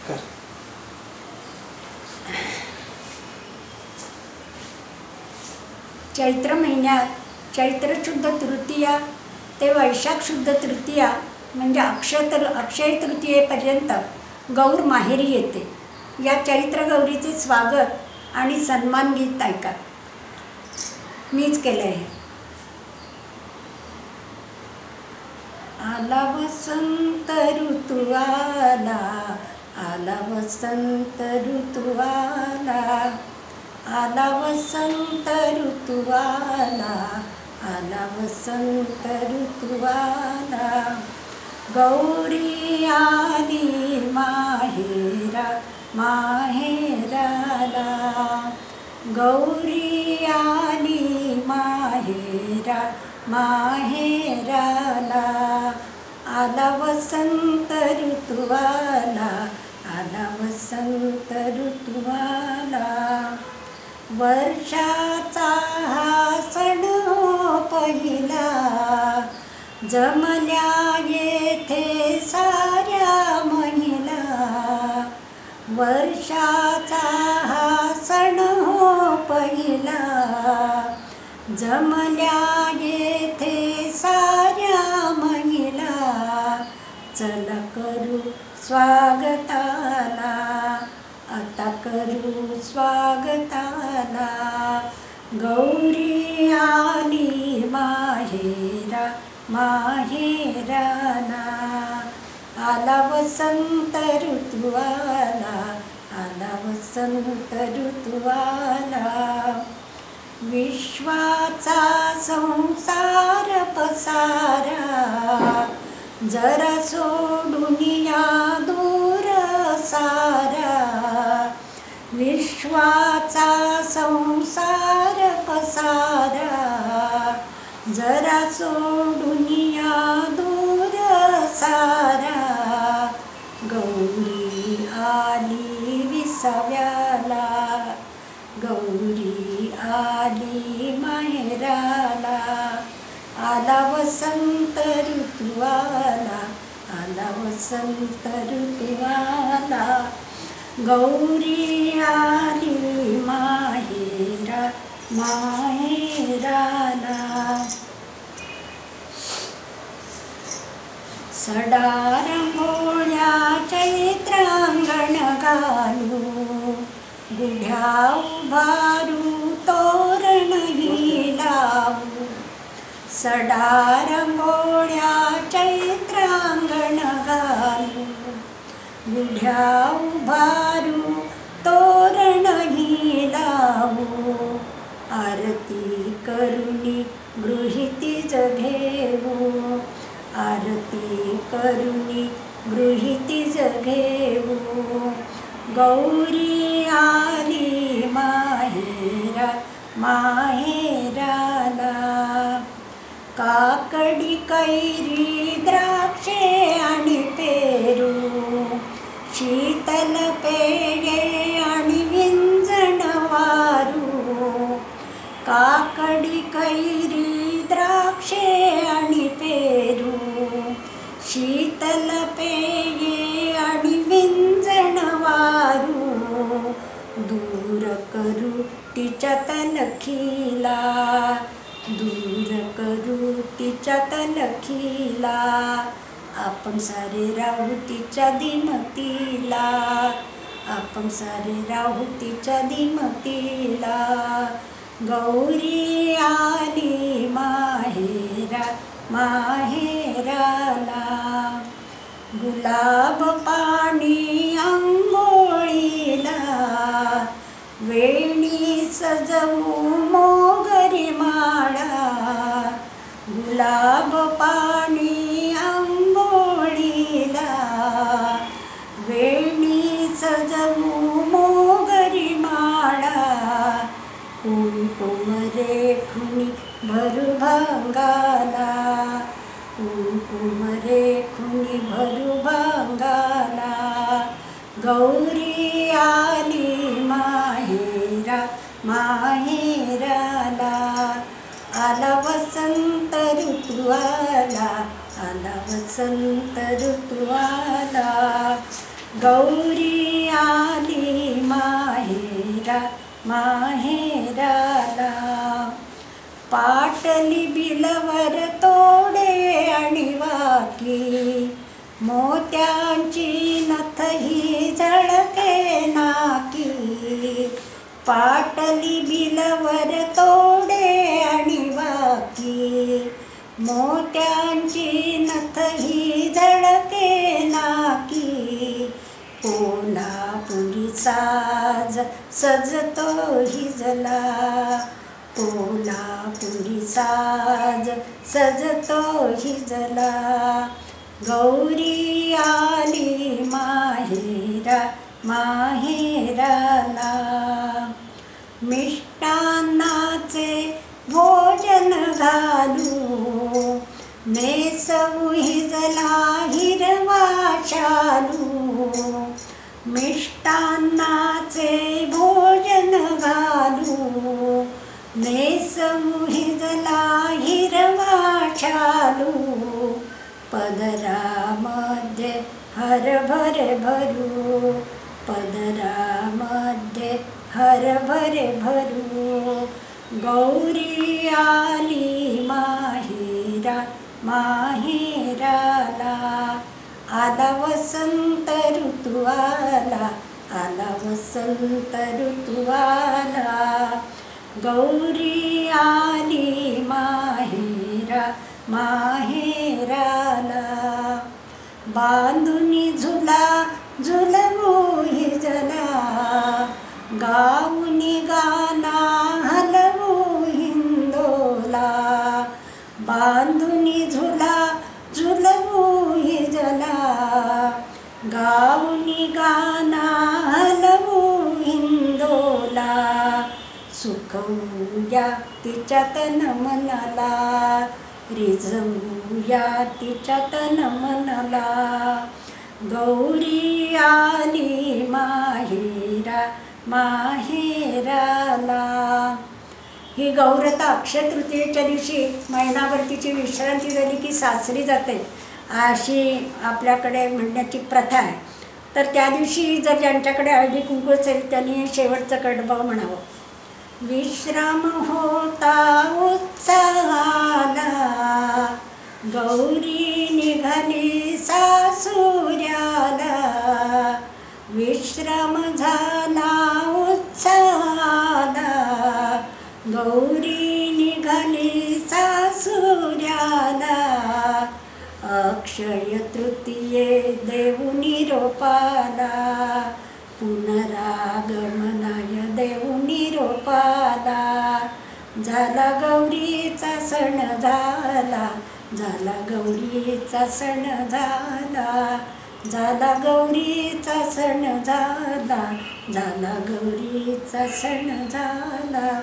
कर. चैत्र महिन्यात चैत्र शुद्ध तृतीया ते वैशाख शुद्ध तृतीया म्हणजे अक्षय तृतीयेपर्यंत गौर माहेरी येते. या चैत्र गौरीचे स्वागत आणि सन्मान गीत ऐका. मीच केलं आहे. आला वसंत ऋतू आला, आला वसंत ऋतू आला, आला वसंत ऋतू आला, आला वसंत ऋतू आला. गौरी आली माहेरा माहेराला, गौरी आली माहेरा माहेराला. आला वसंत ऋतू आला, आला वसंत ऋतू आला. वर्षाचा हा सण पहिला, जमल्या येथे साऱ्या महिला. वर्षाचा हा सण पहिला, जमल्या येथे साऱ्या महिला. चला करू स्वागताला, आता करू स्वागताला. गौरी आली माहेरा माहेराला. आला वसंत ऋतू आला, आला वसंत ऋतू आला. विश्वाचा संसार पसारा, जरा सोडून या दूर सारा. विश्वाचा संसार पसारा, जरा सोडून या दूर सारा. गौरी आली विसाव्याला, गौरी आली माहेराला. आला वसंत ऋतू आला, आला वसंत ऋतू आला. गौरी आली माहेरा माहेराला. सडा रंगोळ्या चैत्रांगण घालू, गुढ्या उभारू तोरणही लावू. सडा रंगोळ्या चैत्रांगण घालू, गुढ्या उभारू तोरणही लावू. आरती करुणी गृहीतीच घेऊ, आरती करुणी गृहीतीच घेऊ. गौरी आली माहेरा माहेराला. काकडी कैरी द्राक्षे आणि पेरू, शीतल पेये आणि विंजण वारू. काकडी कैरी द्राक्षे आणि पेरू, शीतल पेये आणि विंजण वारू. दूर करू तिच्या तलखीला, दूर करू तिच्या तलखीला. आपण सारे राहू तिच्या दिमतीला, आपण सारे राहू तिच्या दिमतीला. गौरी आली माहेरा माहेराला. गुलाब पाणी अंघोळीला, वेणी सजवू मोगरी माळा. गुलाब पाणी अंघोळीला, वेणी सजवू मोगरी माळा. कुंकुम रेखुनी भरू भांगाला, कुंकुम रेखुनी भरू भांगाला. गौरी आली माहेरा माहेराला. आला वसंत ऋतू आला, आला वसंत ऋतू आला. गौरी आली माहेरा माहेराला, पाटली बिलवर तोडे आणि वाकी, मोत्यांची नथही झळके नाकी. पाटली बिलवर तोडे आणि वाकी, मोत्यांची नथही झळके नाकी. कोल्हापुरी साज सजतो हिजला, कोल्हापुरी साज सजतो हिजला. गौरी आली माहेरा माहेराला, मिष्टान्नाचे भोजन घालू, नेसवू हिजला हिरवा शालू. मिष्टान्नाचे भोजन घालू, नेसवू हिजला हिरवा शालू. पदरामध्ये हरभरे भरू, पदरामध्ये हरभरे भरू. गौरी आली माहेरा माहेराला, आला वसंत ऋतू आला, आला वसंत ऋतू आला. गौरी आली माहेरा माहेराला, बांधुनी झुला झुलवू हिजला, गाऊनी गाना हलवू हिंदोला. बांधुनी झुला झुलवू हिजला, गाऊनी गाना हलवू हिंदोला. सुखवूया तिच्या तन मनाला, रिझवूया तिच्या तन मनाला. गौरी आली माहेरा माहेराला. ही गौरता अक्षय तृतीयेच्या दिवशी महिनाभर तिची विश्रांती झाली की सासरी जाते, अशी आपल्याकडे म्हणण्याची प्रथा आहे. तर त्या दिवशी जर ज्यांच्याकडे हळदी कुंकू असेल त्यांनी शेवटचं कडबं म्हणावं. विश्राम होता उत्साहाला, गौरी निघाली सासुऱ्याला. विश्राम झाला उत्साहाला, गौरी निघाली सासुऱ्याला. अक्षय तृतीये देऊ निरोपाला, पुनरागमनाय देऊ निरोपाला. झाला गौरीचा सण झाला, झाला गौरीचा सण झाला, झाला गौरीचा सण झाला, झाला गौरीचा सण झाला.